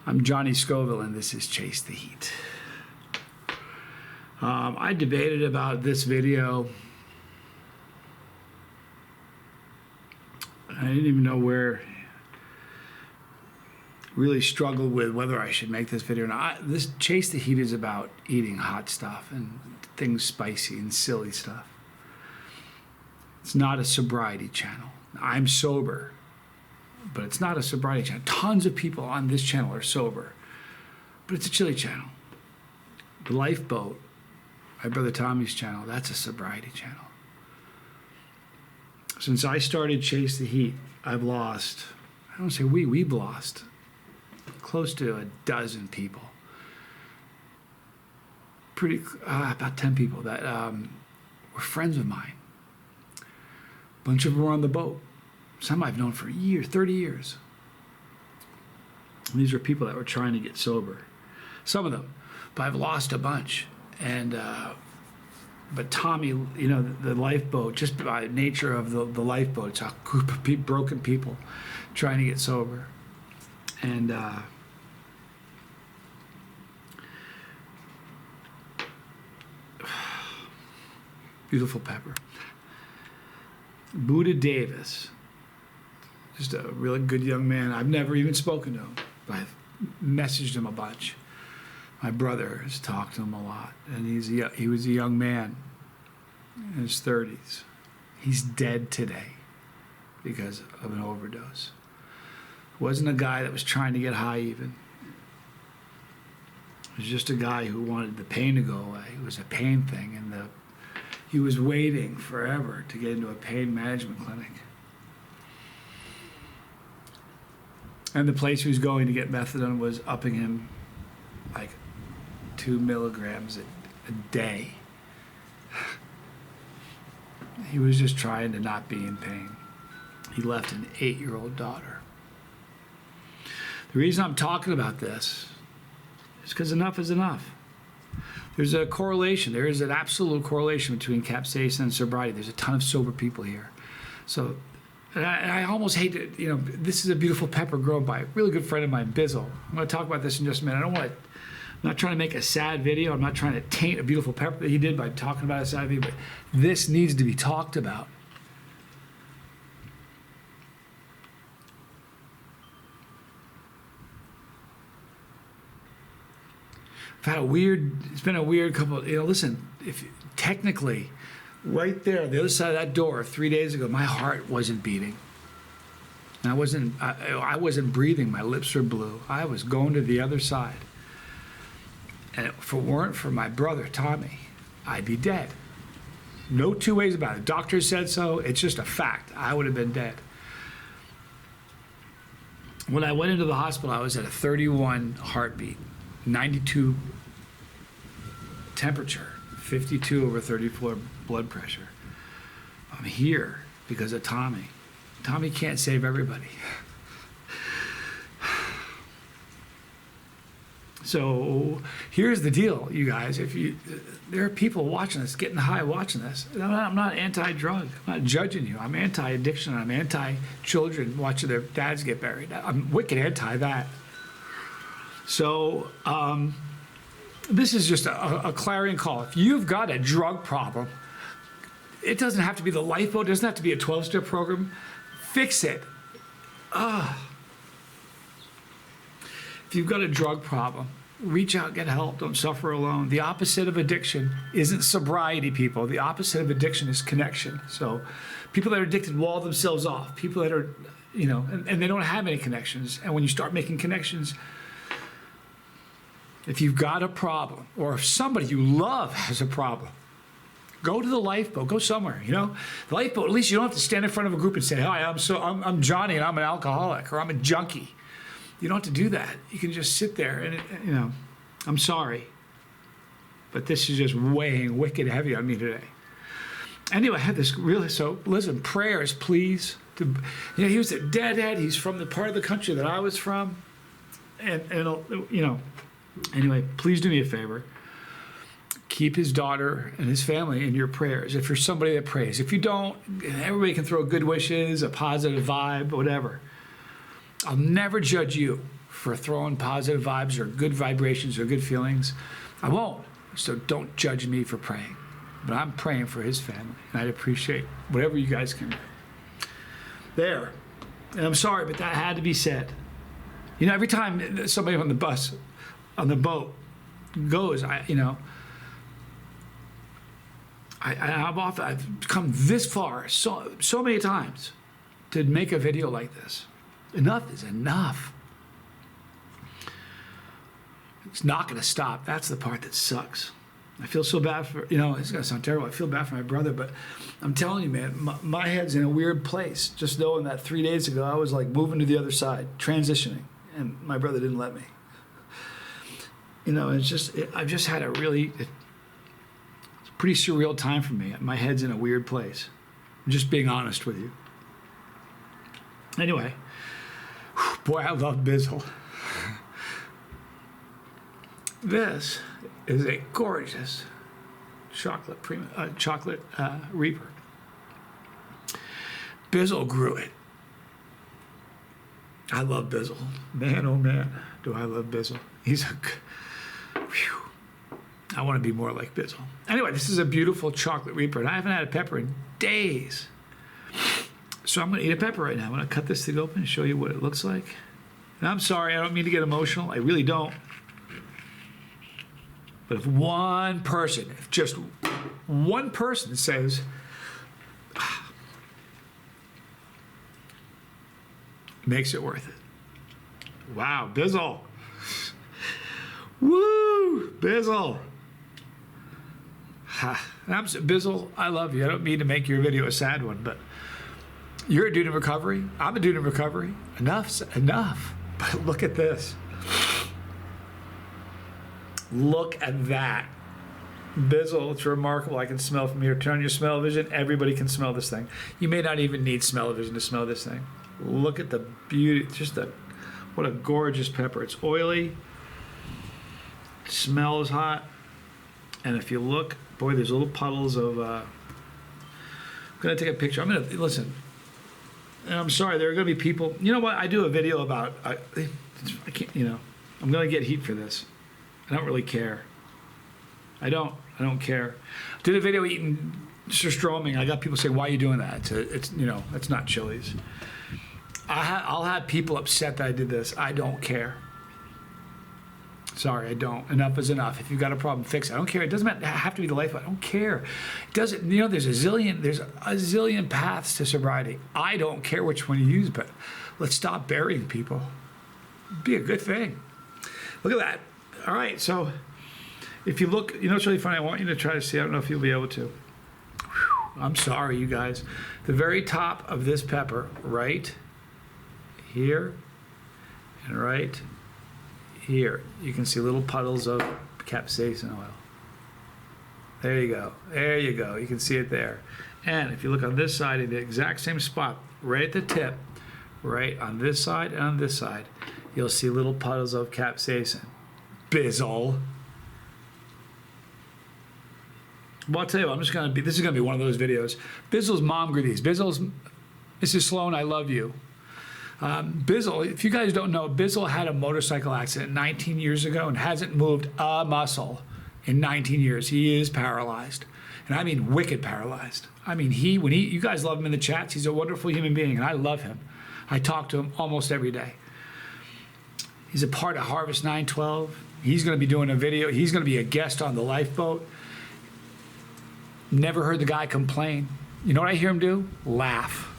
I'm Johnny Scoville, and this is Chase the Heat. I debated about this video. I didn't even know where. Really struggled with whether I should make this video or not. This Chase the Heat is about eating hot stuff and things spicy and silly stuff. It's not a sobriety channel. I'm sober, but it's not a sobriety channel. Tons of people on this channel are sober, but it's a chili channel. The Lifeboat, my brother Tommy's channel, that's a sobriety channel. Since I started Chase the Heat, I've lost, I don't say we've lost close to a dozen people. About 10 people that were friends of mine. A bunch of them were on the boat. Some I've known for years, 30 years. And these are people that were trying to get sober. Some of them, but I've lost a bunch. And but Tommy, you know, the Lifeboat, just by nature of the Lifeboat, it's a group of broken people trying to get sober. And beautiful pepper. Buddah Davis, just a really good young man. I've never even spoken to him, but I've messaged him a bunch. My brother has talked to him a lot, and he was a young man in his 30s. He's dead today because of an overdose. Wasn't a guy that was trying to get high even. It was just a guy who wanted the pain to go away. It was a pain thing, and he was waiting forever to get into a pain management clinic. And the place he was going to get methadone was upping him like 2 milligrams a day. He was just trying to not be in pain. He left an 8-year-old daughter. The reason I'm talking about this is because enough is enough. There's a correlation. There is an absolute correlation between capsaicin and sobriety. There's a ton of sober people here. So, and I almost hate to, you know, this is a beautiful pepper grown by a really good friend of mine, Bizzle. I'm going to talk about this in just a minute. I'm not trying to make a sad video. I'm not trying to taint a beautiful pepper that he did by talking about a sad video, but this needs to be talked about. It's been a weird couple, you know, listen, if technically, right there, the other side of that door 3 days ago, my heart wasn't beating. And I wasn't breathing, my lips were blue. I was going to the other side. And if it weren't for my brother, Tommy, I'd be dead. No two ways about it. Doctor said so, it's just a fact. I would have been dead. When I went into the hospital, I was at a 31 heartbeat. 92 temperature, 52 over 34 blood pressure. I'm here because of Tommy. Tommy can't save everybody. So here's the deal, you guys. There are people watching this, getting high watching this. I'm not anti-drug. I'm not judging you. I'm anti-addiction. I'm anti-children watching their dads get buried. I'm wicked anti that. So this is just a clarion call. If you've got a drug problem, it doesn't have to be the Lifeboat. It doesn't have to be a 12-step program. Fix it. If you've got a drug problem, reach out, get help. Don't suffer alone. The opposite of addiction isn't sobriety, people. The opposite of addiction is connection. So people that are addicted wall themselves off. People that are, you know, and they don't have any connections. And when you start making connections, if you've got a problem, or if somebody you love has a problem, go to the Lifeboat. Go somewhere, you know. The Lifeboat, at least you don't have to stand in front of a group and say, "Hi, I'm Johnny and I'm an alcoholic," or "I'm a junkie." You don't have to do that. You can just sit there and, you know, I'm sorry, but this is just weighing wicked heavy on me today. Anyway, I had this really, so listen, prayers, please. You know, he was a deadhead. He's from the part of the country that I was from. And you know, anyway, please do me a favor. Keep his daughter and his family in your prayers. If you're somebody that prays. If you don't, everybody can throw good wishes, a positive vibe, whatever. I'll never judge you. for throwing positive vibes or good vibrations or good feelings. I won't. So don't judge me for praying. But I'm praying for his family, and I'd appreciate whatever you guys can do. There. And I'm sorry, but that had to be said. You know, every time somebody on the bus, on the boat goes, I've come this far so many times to make a video like this. Enough is enough. It's not going to stop. That's the part that sucks. I feel so bad for, it's going to sound terrible. I feel bad for my brother, but I'm telling you, man, my head's in a weird place. Just knowing that 3 days ago, I was like moving to the other side, transitioning, and my brother didn't let me. I've just had it's a pretty surreal time for me. My head's in a weird place. I'm just being honest with you. Anyway, boy, I love Bizzle. This is a gorgeous chocolate Reaper. Bizzle grew it. I love Bizzle. Man, oh man, do I love Bizzle. I want to be more like Bizzle. Anyway, this is a beautiful chocolate Reaper, and I haven't had a pepper in days. So I'm going to eat a pepper right now. I'm going to cut this thing open and show you what it looks like. And I'm sorry, I don't mean to get emotional. I really don't. But if just one person says, makes it worth it. Wow, Bizzle. Woo, Bizzle. Bizzle, I love you. I don't mean to make your video a sad one, but you're a dude in recovery. I'm a dude in recovery. Enough's enough. But look at this. Look at that. Bizzle, it's remarkable. I can smell from here. Turn on your smell vision. Everybody can smell this thing. You may not even need smell vision to smell this thing. Look at the beauty. What a gorgeous pepper. It's oily. It smells hot. And if you look, boy, there's little puddles of, I'm going to take a picture. Listen, and I'm sorry, there are going to be people, you know what, I do a video about, I can't, I'm going to get heat for this. I don't really care. I don't care. Did a video eating surstroming. I got people say, why are you doing that? It's not Chili's. I'll have people upset that I did this. I don't care. Sorry, I don't. Enough is enough. If you've got a problem, fix it. I don't care. It doesn't have to be the life. I don't care. It doesn't. There's a zillion paths to sobriety. I don't care which one you use, but let's stop burying people. It'd be a good thing. Look at that. All right, so if you look, it's really funny. I want you to try to see. I don't know if you'll be able to. Whew, I'm sorry, you guys. The very top of this pepper, right here and right here, you can see little puddles of capsaicin oil. There you go. There you go. You can see it there. And if you look on this side, in the exact same spot, right at the tip, right on this side and on this side, you'll see little puddles of capsaicin. Bizzle. Well, I'll tell you what, this is going to be one of those videos. Bizzle's mom grew these. Mrs. Sloan, I love you. Bizzle, if you guys don't know, Bizzle had a motorcycle accident 19 years ago and hasn't moved a muscle in 19 years. He is paralyzed. And I mean wicked paralyzed. I mean, you guys love him in the chats. He's a wonderful human being, and I love him. I talk to him almost every day. He's a part of Harvest 912. He's going to be doing a video. He's going to be a guest on the lifeboat. Never heard the guy complain. You know what I hear him do? Laugh.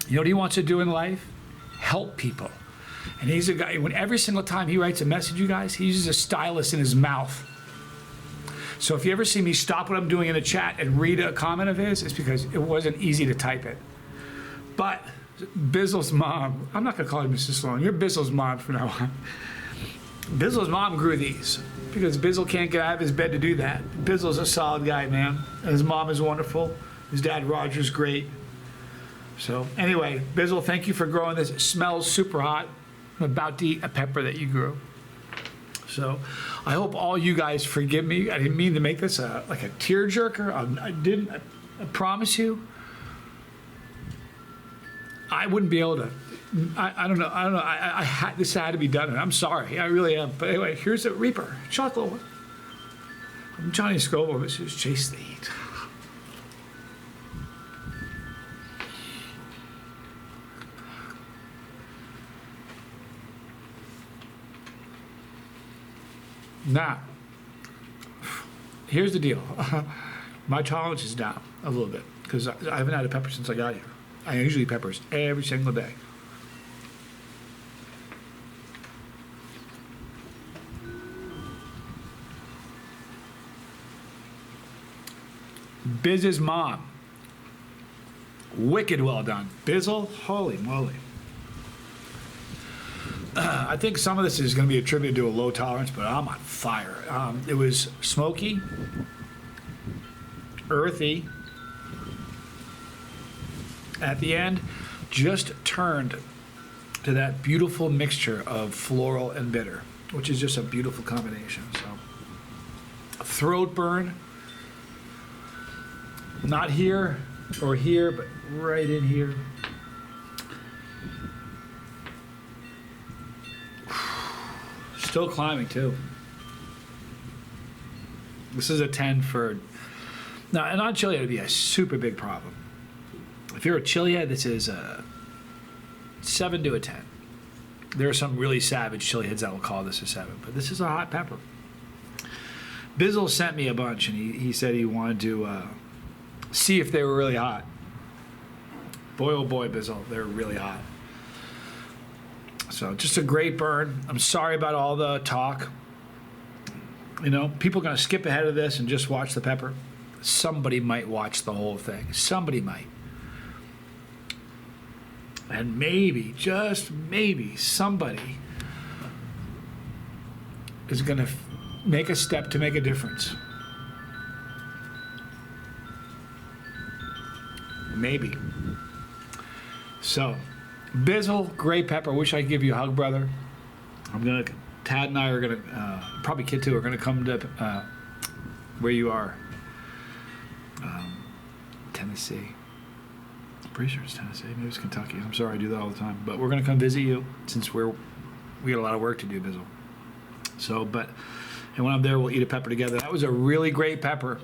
You know what he wants to do in life? Help people. And he's a guy, when every single time he writes a message, you guys, he uses a stylus in his mouth. So if you ever see me stop what I'm doing in the chat and read a comment of his, it's because it wasn't easy to type it. But Bizzle's mom, I'm not going to call her Mrs. Sloan. You're Bizzle's mom from now on. Bizzle's mom grew these because Bizzle can't get out of his bed to do that. Bizzle's a solid guy, man. And his mom is wonderful. His dad, Roger's great. So anyway, Bizzle, thank you for growing this. It smells super hot. I'm about to eat a pepper that you grew. So I hope all you guys forgive me. I didn't mean to make this like a tearjerker. I promise you. I wouldn't be able to, I don't know. This had to be done, and I'm sorry. I really am. But anyway, here's a Reaper. Chocolate one. I'm Johnny Scoville. This is Chase the Heat. Now, here's the deal. My tolerance is down a little bit because I haven't had a pepper since I got here. I usually eat peppers every single day. Biz's mom. Wicked well done. Bizzle, holy moly. I think some of this is going to be attributed to a low tolerance, but I'm on fire. It was smoky, earthy. At the end, just turned to that beautiful mixture of floral and bitter, which is just a beautiful combination. So, throat burn, not here or here, but right in here. Still climbing too. This is a 10 for, now, and on chili, it'd be a super big problem. If you're a chilihead, this is a 7 to a 10. There are some really savage chiliheads that will call this a 7, but this is a hot pepper. Bizzle sent me a bunch, and he said he wanted to see if they were really hot. Boy, oh boy, Bizzle, they're really hot. So just a great burn. I'm sorry about all the talk. You know, people are going to skip ahead of this and just watch the pepper. Somebody might watch the whole thing. Somebody might. And maybe, just maybe, somebody is going to make a step to make a difference. Maybe. So, Bizzle, great pepper. Wish I could give you a hug, brother. Tad and I are gonna, probably Kid too, are gonna come to where you are. Tennessee. I'm pretty sure it's Tennessee. Maybe it's Kentucky. I'm sorry, I do that all the time. But we're gonna come visit you since we got a lot of work to do, Bizzle. So, and when I'm there, we'll eat a pepper together. That was a really great pepper.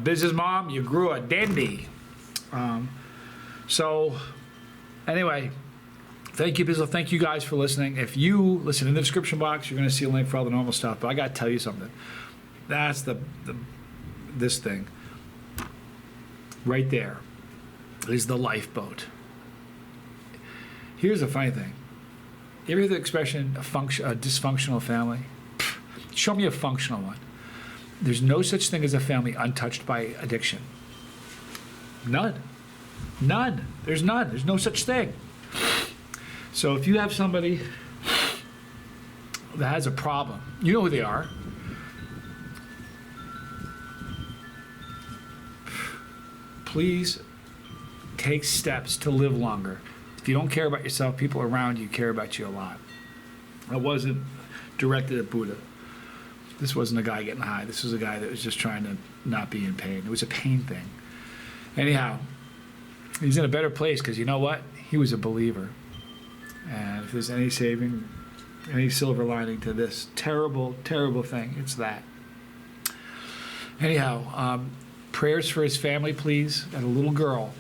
Biz's mom, you grew a dandy. So, anyway. Thank you, Bizzle. Thank you guys for listening. If you listen in the description box, you're going to see a link for all the normal stuff. But I got to tell you something. That's this thing right there is the lifeboat. Here's the funny thing. You ever hear the expression a dysfunctional family? Show me a functional one. There's no such thing as a family untouched by addiction. None. None. There's none. There's no such thing. So if you have somebody that has a problem, you know who they are. Please take steps to live longer. If you don't care about yourself, people around you care about you a lot. That wasn't directed at Buddha. This wasn't a guy getting high. This was a guy that was just trying to not be in pain. It was a pain thing. Anyhow, he's in a better place because you know what? He was a believer. And if there's any saving, any silver lining to this terrible, terrible thing, it's that. Anyhow, prayers for his family, please, and a little girl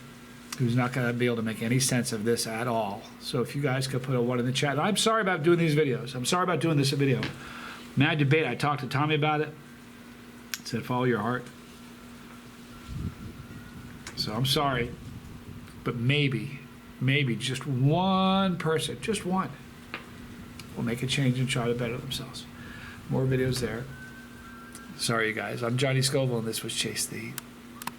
who's not going to be able to make any sense of this at all. So if you guys could put a 1 in the chat. I'm sorry about doing these videos. I'm sorry about doing this video. Mad debate. I talked to Tommy about it. Said follow your heart. So I'm sorry, but maybe just one person, just one, will make a change and try to better themselves. More videos there. Sorry, you guys. I'm Johnny Scoville, and this was Chase the Heat.